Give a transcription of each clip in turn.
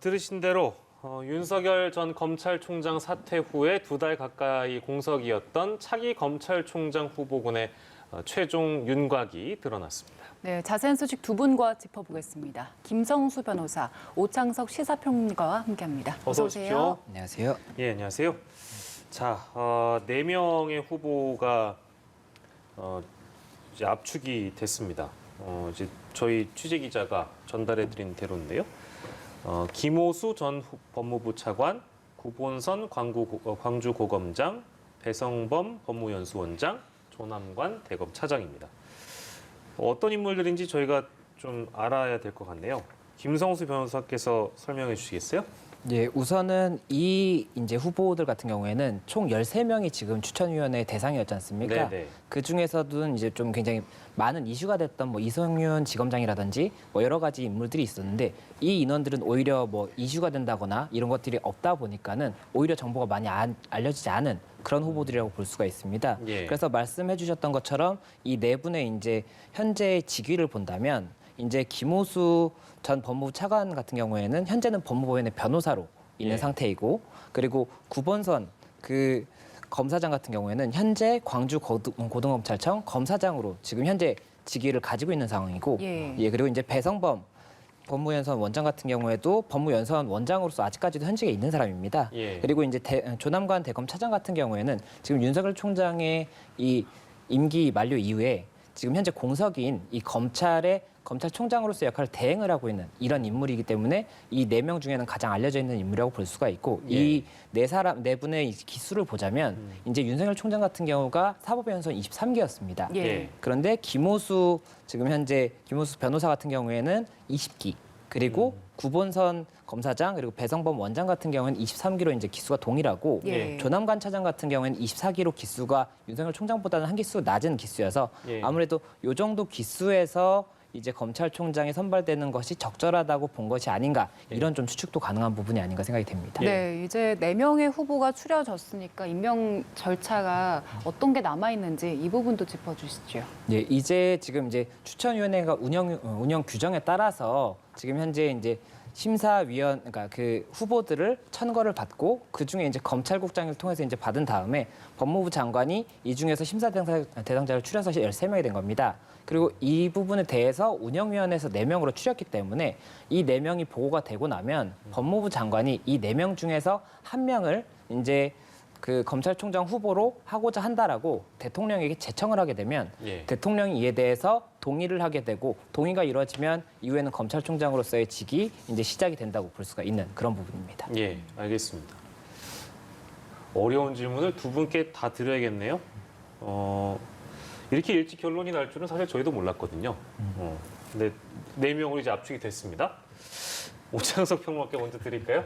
들으신 대로 윤석열 전 검찰총장 사퇴 후에 2달 가까이 공석이었던 차기 검찰총장 후보군의 최종 윤곽이 드러났습니다. 네, 자세한 소식 두 분과 짚어보겠습니다. 김성수 변호사, 오창석 시사평론가와 함께합니다. 어서 오십시오. 안녕하세요. 예, 안녕하세요. 자, 4명의 후보가 이제 압축이 됐습니다. 이제 저희 취재 기자가 전달해드린 대로인데요. 김오수 전 법무부 차관, 구본선 광주고검장, 배성범 법무연수원장, 조남관 대검 차장입니다. 어떤 인물들인지 저희가 좀 알아야 될 것 같네요. 김성수 변호사께서 설명해 주시겠어요? 예, 우선은 이 이제 후보들 같은 경우에는 총 13명이 지금 추천위원회 대상이었지 않습니까? 네네. 그 중에서도 이제 좀 굉장히 많은 이슈가 됐던 뭐 이성윤 지검장이라든지 뭐 여러 가지 인물들이 있었는데 이 인원들은 오히려 뭐 이슈가 된다거나 이런 것들이 없다 보니까는 오히려 정보가 많이 알려지지 않은 그런 후보들이라고 볼 수가 있습니다. 예. 그래서 말씀해 주셨던 것처럼 이 네 분의 이제 현재 직위를 본다면 이제 김오수 전 법무부 차관 같은 경우에는 현재는 법무부원의 변호사로 있는 예. 상태이고, 그리고 구본선 그 검사장 같은 경우에는 현재 광주 고등검찰청 검사장으로 지금 현재 직위를 가지고 있는 상황이고, 예. 그리고 이제 배성범 법무연수원 원장 같은 경우에도 법무연수원 원장으로서 아직까지도 현직에 있는 사람입니다. 예. 그리고 이제 조남관 대검 차장 같은 경우에는 지금 윤석열 총장의 이 임기 만료 이후에 지금 현재 공석인 이 검찰의 검찰총장으로서 역할을 대행을 하고 있는 이런 인물이기 때문에 이 4명 중에는 가장 알려져 있는 인물이라고 볼 수가 있고, 예. 이 네 분의 기수를 보자면 이제 윤석열 총장 같은 경우가 사법연수원 23기였습니다. 예. 그런데 김오수 지금 현재 김오수 변호사 같은 경우에는 20기, 그리고 구본선 검사장 그리고 배성범 원장 같은 경우에는 23기로 이제 기수가 동일하고, 예. 조남관 차장 같은 경우에는 24기로 기수가 윤석열 총장보다는 한 기수 낮은 기수여서 예. 아무래도 이 정도 기수에서 이제 검찰총장이 선발되는 것이 적절하다고 본 것이 아닌가, 이런 좀 추측도 가능한 부분이 아닌가 생각이 됩니다. 네, 이제 4명의 후보가 추려졌으니까 임명 절차가 어떤 게 남아있는지 이 부분도 짚어주시죠. 예, 이제 지금 이제 추천위원회가 운영 규정에 따라서 지금 현재 이제 그러니까 그 후보들을 천거를 받고 그 중에 이제 검찰국장을 통해서 이제 받은 다음에 법무부 장관이 이 중에서 심사 대상자를 추려서 13명이 된 겁니다. 그리고 이 부분에 대해서 운영위원회에서 4명으로 추렸기 때문에 이 4명이 보고가 되고 나면 법무부 장관이 이 4명 중에서 1명을 이제 그 검찰총장 후보로 하고자 한다라고 대통령에게 제청을 하게 되면 예. 대통령이 이에 대해서 동의를 하게 되고, 동의가 이루어지면 이후에는 검찰총장으로서의 직이 이제 시작이 된다고 볼 수가 있는 그런 부분입니다. 예, 알겠습니다. 어려운 질문을 두 분께 다 드려야겠네요. 이렇게 일찍 결론이 날 줄은 사실 저희도 몰랐거든요. 근데 4명으로 이제 압축이 됐습니다. 오창석 평론가께 먼저 드릴까요?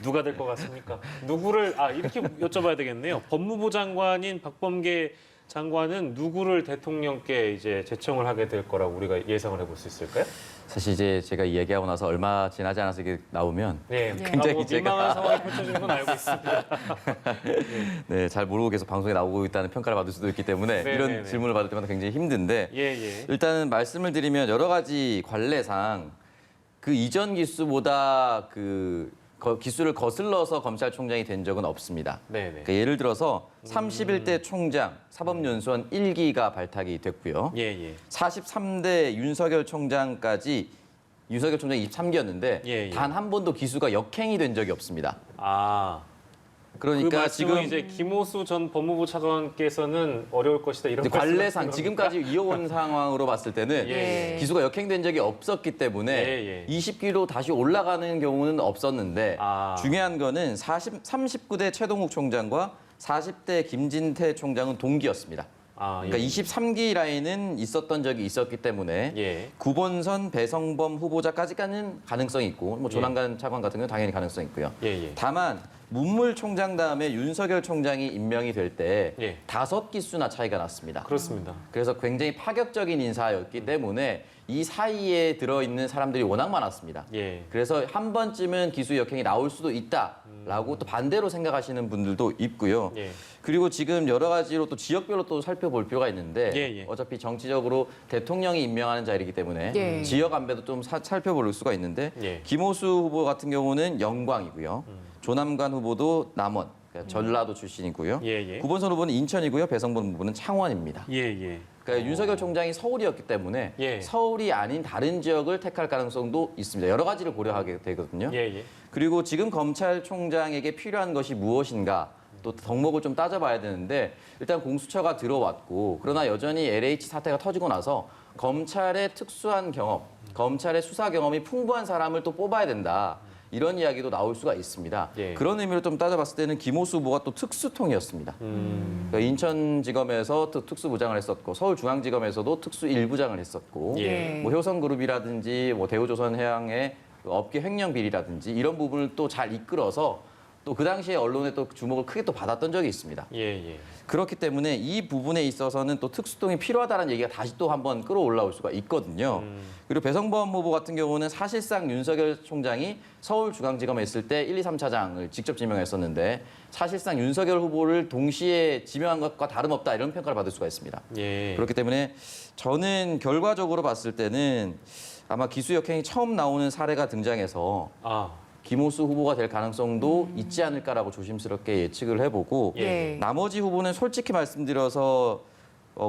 누가 될 것 같습니까? 누구를 이렇게 여쭤봐야 되겠네요. 법무부 장관인 박범계 장관은 누구를 대통령께 이제 제청을 하게 될 거라고 우리가 예상을 해볼 수 있을까요? 사실 이제 제가 이 얘기하고 나서 얼마 지나지 않아서 이게 나오면 네, 굉장히 민망한 상황이 펼쳐지는 건 알고 있습니다. 네, 잘 모르고 계속 방송에 나오고 있다는 평가를 받을 수도 있기 때문에 네, 이런 네, 네. 질문을 받을 때마다 굉장히 힘든데 예. 일단은 말씀을 드리면 여러 가지 관례상 그 이전 기수보다 기수를 거슬러서 검찰총장이 된 적은 없습니다. 네네. 그러니까 예를 들어서 31대 총장 사법연수원 1기가 발탁이 됐고요. 예. 43대 윤석열 총장까지 윤석열 총장 23기였는데 예. 단 한 번도 기수가 역행이 된 적이 없습니다. 그러니까 그러니까 지금 지금 이제 김오수 전 법무부 차관께서는 어려울 것이다 이런 이제 관례상 말씀하시는 지금까지 이어온 상황으로 봤을 때는 예. 기수가 역행된 적이 없었기 때문에 예. 20기로 다시 올라가는 경우는 없었는데 중요한 거는 39대 최동욱 총장과 40대 김진태 총장은 동기였습니다. 그러니까 23기 라인은 있었던 적이 있었기 때문에 예. 구본선, 배성범 후보자까지는 가능성이 있고 뭐 조남관 차관 같은 경우는 당연히 가능성이 있고요. 예. 다만 문물총장 다음에 윤석열 총장이 임명이 될 때 예. 5기수나 차이가 났습니다. 그렇습니다. 그래서 굉장히 파격적인 인사였기 때문에 이 사이에 들어있는 사람들이 워낙 많았습니다. 예. 그래서 한 번쯤은 기수 역행이 나올 수도 있다라고 또 반대로 생각하시는 분들도 있고요. 예. 그리고 지금 여러 가지로 또 지역별로 또 살펴볼 필요가 있는데 예, 예. 어차피 정치적으로 대통령이 임명하는 자리이기 때문에 예. 지역 안배도 좀 살펴볼 수가 있는데 예. 김호수 후보 같은 경우는 영광이고요. 조남관 후보도 남원, 그러니까 전라도 출신이고요. 예, 예. 구본선 후보는 인천이고요. 배성범 후보는 창원입니다. 예, 예. 그러니까 윤석열 총장이 서울이었기 때문에 예. 서울이 아닌 다른 지역을 택할 가능성도 있습니다. 여러 가지를 고려하게 되거든요. 예, 예. 그리고 지금 검찰총장에게 필요한 것이 무엇인가 또 덕목을 좀 따져봐야 되는데 일단 공수처가 들어왔고 그러나 여전히 LH 사태가 터지고 나서 검찰의 특수한 경험, 검찰의 수사 경험이 풍부한 사람을 또 뽑아야 된다. 이런 이야기도 나올 수가 있습니다. 예. 그런 의미로 좀 따져봤을 때는 김호수 후보가 또 특수통이었습니다. 그러니까 인천지검에서 특수부장을 했었고 서울중앙지검에서도 특수 1부장을 했었고 예. 뭐 효성그룹이라든지 뭐 대우조선해양의 업계 횡령 비리라든지 이런 부분을 또 잘 이끌어서 또 그 당시에 언론에 또 주목을 크게 또 받았던 적이 있습니다. 예, 예. 그렇기 때문에 이 부분에 있어서는 또 특수통이 필요하다는 얘기가 다시 또 한번 끌어올라올 수가 있거든요. 그리고 배성범 후보 같은 경우는 사실상 윤석열 총장이 서울중앙지검에 있을 때 1, 2, 3차장을 직접 지명했었는데 사실상 윤석열 후보를 동시에 지명한 것과 다름없다 이런 평가를 받을 수가 있습니다. 예. 그렇기 때문에 저는 결과적으로 봤을 때는 아마 기수역행이 처음 나오는 사례가 등장해서 아, 김호수 후보가 될 가능성도 있지 않을까라고 조심스럽게 예측을 해보고 예. 나머지 후보는 솔직히 말씀드려서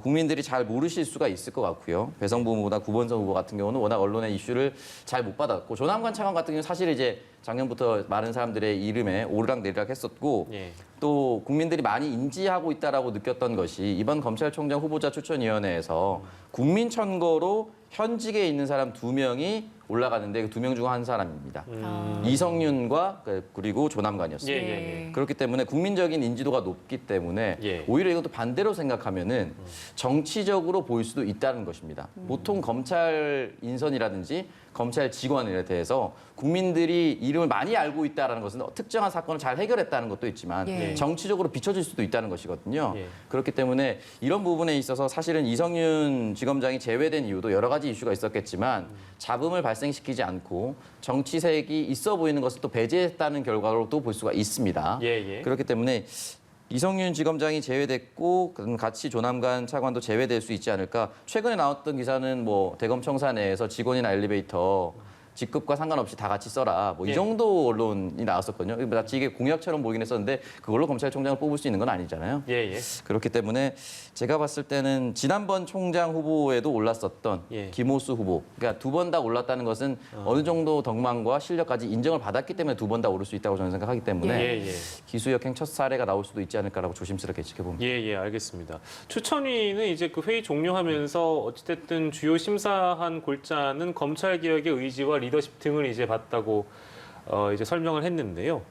국민들이 잘 모르실 수가 있을 것 같고요. 배성범 후보나 구본선 후보 같은 경우는 워낙 언론의 이슈를 잘 못 받았고 조남관 차관 같은 경우는 사실 이제 작년부터 많은 사람들의 이름에 오르락내리락 했었고 예. 또 국민들이 많이 인지하고 있다라고 느꼈던 것이 이번 검찰총장 후보자 추천위원회에서 국민 천거로 현직에 있는 사람 2명이 올라가는데 그 2명 중 한 사람입니다. 이성윤과 그리고 조남관이었습니다. 예, 예, 예. 그렇기 때문에 국민적인 인지도가 높기 때문에 예. 오히려 이것도 반대로 생각하면은 정치적으로 보일 수도 있다는 것입니다. 보통 검찰 인선이라든지 검찰 직원에 대해서 국민들이 이름을 많이 알고 있다는 것은 특정한 사건을 잘 해결했다는 것도 있지만 예. 정치적으로 비춰질 수도 있다는 것이거든요. 예. 그렇기 때문에 이런 부분에 있어서 사실은 이성윤 지검장이 제외된 이유도 여러 가지 이슈가 있었겠지만 잡음을 발생시키지 않고 정치색이 있어 보이는 것을 또 배제했다는 결과로도 볼 수가 있습니다. 예, 예. 그렇기 때문에 이성윤 지검장이 제외됐고 같이 조남관 차관도 제외될 수 있지 않을까. 최근에 나왔던 기사는 뭐 대검 청사 내에서 직원이나 엘리베이터 직급과 상관없이 다 같이 써라. 뭐 이 예. 정도 언론이 나왔었거든요. 마치 이게 공약처럼 보이긴 했었는데 그걸로 검찰총장을 뽑을 수 있는 건 아니잖아요. 예, 예. 그렇기 때문에 제가 봤을 때는 지난번 총장 후보에도 올랐었던 예. 김호수 후보, 그러니까 2번 다 올랐다는 것은 어느 정도 덕망과 실력까지 인정을 받았기 때문에 2번 다 오를 수 있다고 저는 생각하기 때문에 예, 예. 기수역행 첫 사례가 나올 수도 있지 않을까라고 조심스럽게 지켜봅니다. 예, 예, 알겠습니다. 추천위는 이제 그 회의 종료하면서 어찌됐든 주요 심사한 골자는 검찰 개혁의 의지와 리더십 등을 이제 봤다고 이제 설명을 했는데요.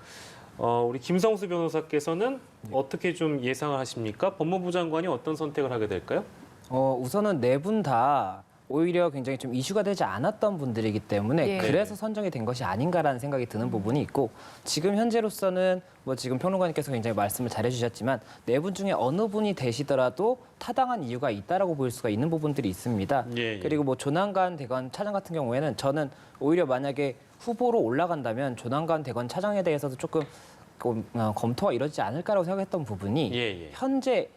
우리 김성수 변호사께서는 어떻게 좀 예상을 하십니까? 법무부 장관이 어떤 선택을 하게 될까요? 우선은 네 분 다 오히려 굉장히 좀 이슈가 되지 않았던 분들이기 때문에 예. 그래서 선정이 된 것이 아닌가라는 생각이 드는 부분이 있고 지금 현재로서는 뭐 지금 평론가님께서 굉장히 말씀을 잘해주셨지만 네 분 중에 어느 분이 되시더라도 타당한 이유가 있다라고 보일 수가 있는 부분들이 있습니다. 예, 예. 그리고 뭐 조남관 대검 차장 같은 경우에는 저는 오히려 만약에 후보로 올라간다면 조남관 대검 차장에 대해서도 조금 검토가 이루어지지 않을까라고 생각했던 부분이 예, 예. 현재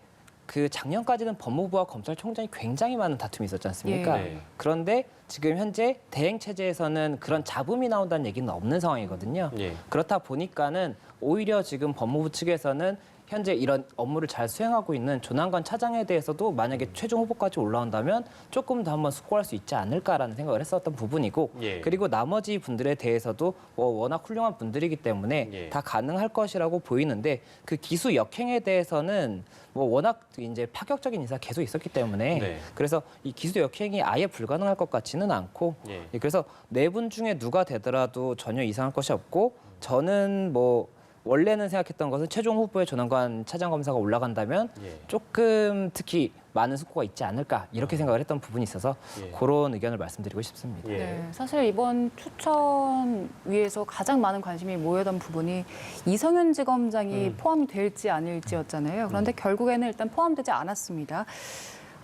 그 작년까지는 법무부와 검찰총장이 굉장히 많은 다툼이 있었지 않습니까? 예. 네. 그런데 지금 현재 대행 체제에서는 그런 잡음이 나온다는 얘기는 없는 상황이거든요. 예. 그렇다 보니까는 오히려 지금 법무부 측에서는 현재 이런 업무를 잘 수행하고 있는 조남관 차장에 대해서도 만약에 최종 후보까지 올라온다면 조금 더 한번 숙고할 수 있지 않을까라는 생각을 했었던 부분이고 예. 그리고 나머지 분들에 대해서도 뭐 워낙 훌륭한 분들이기 때문에 예. 다 가능할 것이라고 보이는데 그 기수 역행에 대해서는 뭐 워낙 이제 파격적인 인사가 계속 있었기 때문에 네. 그래서 이 기수 역행이 아예 불가능할 것 같지는 않고 예. 그래서 네 분 중에 누가 되더라도 전혀 이상할 것이 없고 저는 뭐 원래는 생각했던 것은 최종 후보에 조남관 차장 검사가 올라간다면 예. 조금 특히 많은 숙고가 있지 않을까 이렇게 생각을 했던 부분이 있어서 예. 그런 의견을 말씀드리고 싶습니다. 예. 네, 사실 이번 추천위에서 가장 많은 관심이 모였던 부분이 이성윤 지검장이 포함될지 아닐지였잖아요. 그런데 결국에는 일단 포함되지 않았습니다.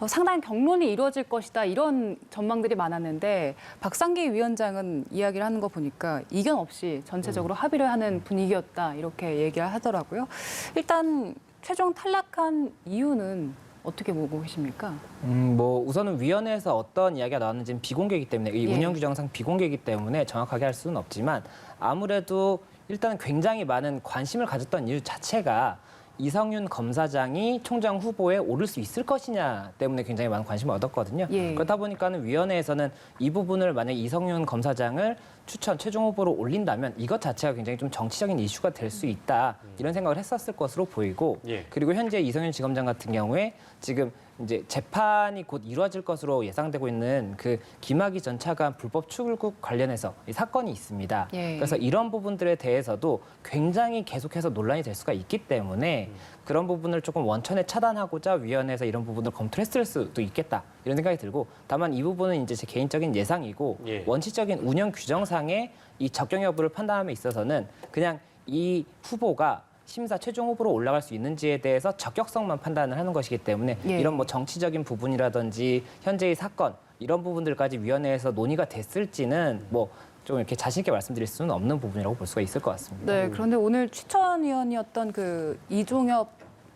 상당히 경론이 이루어질 것이다 이런 전망들이 많았는데 박상기 위원장은 이야기를 하는 거 보니까 이견 없이 전체적으로 합의를 하는 분위기였다 이렇게 얘기를 하더라고요. 일단 최종 탈락한 이유는 어떻게 보고 계십니까? 뭐 우선은 위원회에서 어떤 이야기가 나왔는지는 비공개이기 때문에 이 예. 운영 규정상 비공개이기 때문에 정확하게 할 수는 없지만 아무래도 일단 굉장히 많은 관심을 가졌던 이유 자체가 이성윤 검사장이 총장 후보에 오를 수 있을 것이냐 때문에 굉장히 많은 관심을 얻었거든요. 예. 그렇다 보니까는 위원회에서는 이 부분을 만약 이성윤 검사장을 추천 최종 후보로 올린다면 이것 자체가 굉장히 좀 정치적인 이슈가 될 수 있다 이런 생각을 했었을 것으로 보이고 예. 그리고 현재 이성윤 지검장 같은 경우에 지금 이제 재판이 곧 이루어질 것으로 예상되고 있는 그 김학의 전 차관 불법 출국 관련해서 이 사건이 있습니다. 예. 그래서 이런 부분들에 대해서도 굉장히 계속해서 논란이 될 수가 있기 때문에 그런 부분을 조금 원천에 차단하고자 위원회에서 이런 부분을 검토했을 수도 있겠다 이런 생각이 들고 다만 이 부분은 이제 제 개인적인 예상이고 예. 원칙적인 운영 규정상의 이 적용 여부를 판단함에 있어서는 그냥 이 후보가 심사 최종 후보로 올라갈 수 있는지에 대해서 적격성만 판단을 하는 것이기 때문에 예. 이런 뭐 정치적인 부분이라든지 현재의 사건 이런 부분들까지 위원회에서 논의가 됐을지는 뭐 좀 이렇게 자신 있게 말씀드릴 수는 없는 부분이라고 볼 수가 있을 것 같습니다. 네, 그런데 오늘 추천위원이었던 그 이종엽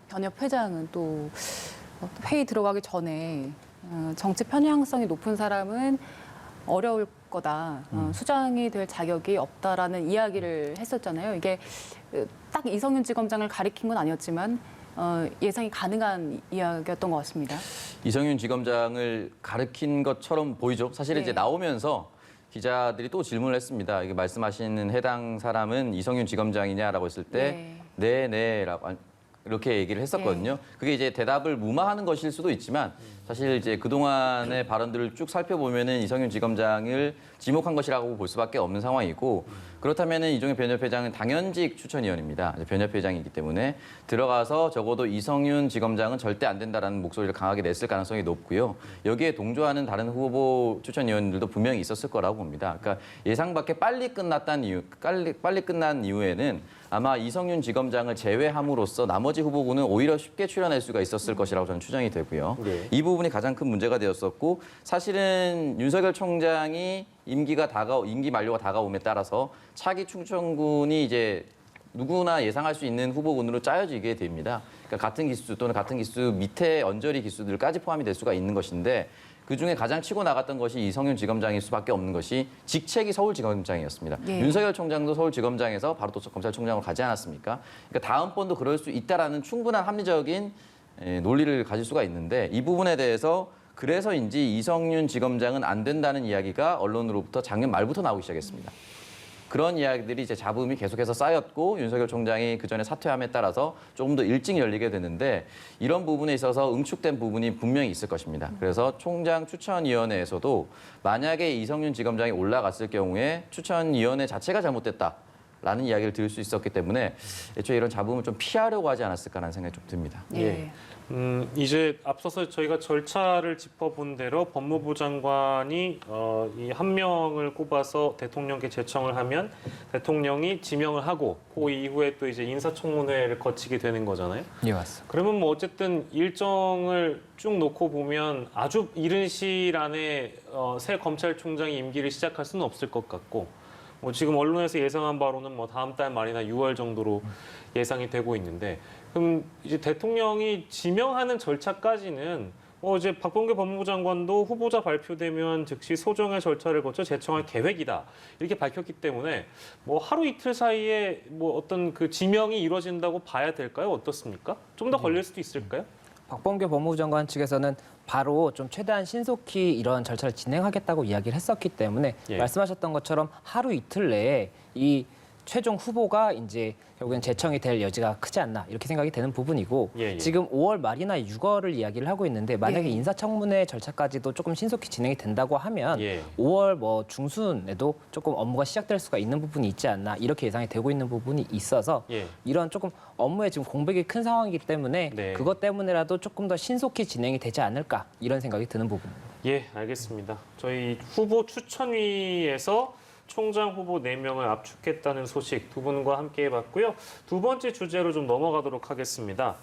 현역 회장은 또 회의 들어가기 전에 정치 편향성이 높은 사람은 어려울 거다. 수장이 될 자격이 없다라는 이야기를 했었잖아요. 이게 딱 이성윤 지검장을 가리킨 건 아니었지만 예상이 가능한 이야기였던 것 같습니다. 이성윤 지검장을 가르친 것처럼 보이죠. 사실 네. 이제 나오면서 기자들이 또 질문을 했습니다. 이게 말씀하시는 해당 사람은 이성윤 지검장이냐라고 했을 때 네네라고 이렇게 얘기를 했었거든요. 그게 이제 대답을 무마하는 것일 수도 있지만 사실 이제 그동안의 발언들을 쭉 살펴보면은 이성윤 지검장을 지목한 것이라고 볼 수밖에 없는 상황이고 그렇다면은 이종엽 변협회장은 당연직 추천위원입니다. 변협회장이기 때문에 들어가서 적어도 이성윤 지검장은 절대 안 된다라는 목소리를 강하게 냈을 가능성이 높고요. 여기에 동조하는 다른 후보 추천위원들도 분명히 있었을 거라고 봅니다. 그러니까 예상 밖에 빨리 끝난 이유에는 아마 이성윤 지검장을 제외함으로써 나머지 후보군은 오히려 쉽게 출연할 수가 있었을 것이라고 저는 추정이 되고요. 네. 이 부분이 가장 큰 문제가 되었었고 사실은 윤석열 총장이 임기 만료가 다가옴에 따라서 차기 충청군이 이제 누구나 예상할 수 있는 후보군으로 짜여지게 됩니다. 그러니까 같은 기수 또는 같은 기수 밑에 언저리 기수들까지 포함이 될 수가 있는 것인데 그중에 가장 치고 나갔던 것이 이성윤 지검장일 수밖에 없는 것이 직책이 서울지검장이었습니다. 예. 윤석열 총장도 서울지검장에서 바로 또 검찰총장으로 가지 않았습니까? 그러니까 다음번도 그럴 수 있다라는 충분한 합리적인 논리를 가질 수가 있는데 이 부분에 대해서 그래서인지 이성윤 지검장은 안 된다는 이야기가 언론으로부터 작년 말부터 나오기 시작했습니다. 그런 이야기들이 이제 잡음이 계속해서 쌓였고 윤석열 총장이 그전에 사퇴함에 따라서 조금 더 일찍 열리게 되는데 이런 부분에 있어서 응축된 부분이 분명히 있을 것입니다. 그래서 총장 추천위원회에서도 만약에 이성윤 지검장이 올라갔을 경우에 추천위원회 자체가 잘못됐다라는 이야기를 들을 수 있었기 때문에 애초에 이런 잡음을 좀 피하려고 하지 않았을까라는 생각이 좀 듭니다. 예. 이제 앞서서 저희가 절차를 짚어본 대로 법무부 장관이 이 한 명을 꼽아서 대통령께 제청을 하면 대통령이 지명을 하고 그 이후에 또 이제 인사청문회를 거치게 되는 거잖아요. 예, 맞습니다. 그러면 뭐 어쨌든 일정을 쭉 놓고 보면 아주 이른 시일 안에 새 검찰총장이 임기를 시작할 수는 없을 것 같고 뭐 지금 언론에서 예상한 바로는 뭐 다음 달 말이나 6월 정도로 예상이 되고 있는데 그럼 이제 대통령이 지명하는 절차까지는 이제 박범계 법무부 장관도 후보자 발표되면 즉시 소정의 절차를 거쳐 제청할 계획이다 이렇게 밝혔기 때문에 뭐 하루 이틀 사이에 뭐 어떤 그 지명이 이루어진다고 봐야 될까요? 어떻습니까? 좀 더 걸릴 수도 있을까요? 박범계 법무부 장관 측에서는 바로 좀 최대한 신속히 이런 절차를 진행하겠다고 이야기를 했었기 때문에 예. 말씀하셨던 것처럼 하루 이틀 내에 이 최종 후보가 이제 결국엔 제청이 될 여지가 크지 않나 이렇게 생각이 되는 부분이고 예, 예. 지금 5월 말이나 6월을 이야기를 하고 있는데 만약에 예. 인사청문회 절차까지도 조금 신속히 진행이 된다고 하면 예. 5월 뭐 중순에도 조금 업무가 시작될 수가 있는 부분이 있지 않나 이렇게 예상이 되고 있는 부분이 있어서 예. 이런 조금 업무에 지금 공백이 큰 상황이기 때문에 네. 그것 때문에라도 조금 더 신속히 진행이 되지 않을까 이런 생각이 드는 부분입니다. 예, 알겠습니다. 저희 후보 추천위에서 총장 후보 4명을 압축했다는 소식 두 분과 함께 해봤고요. 두 번째 주제로 좀 넘어가도록 하겠습니다.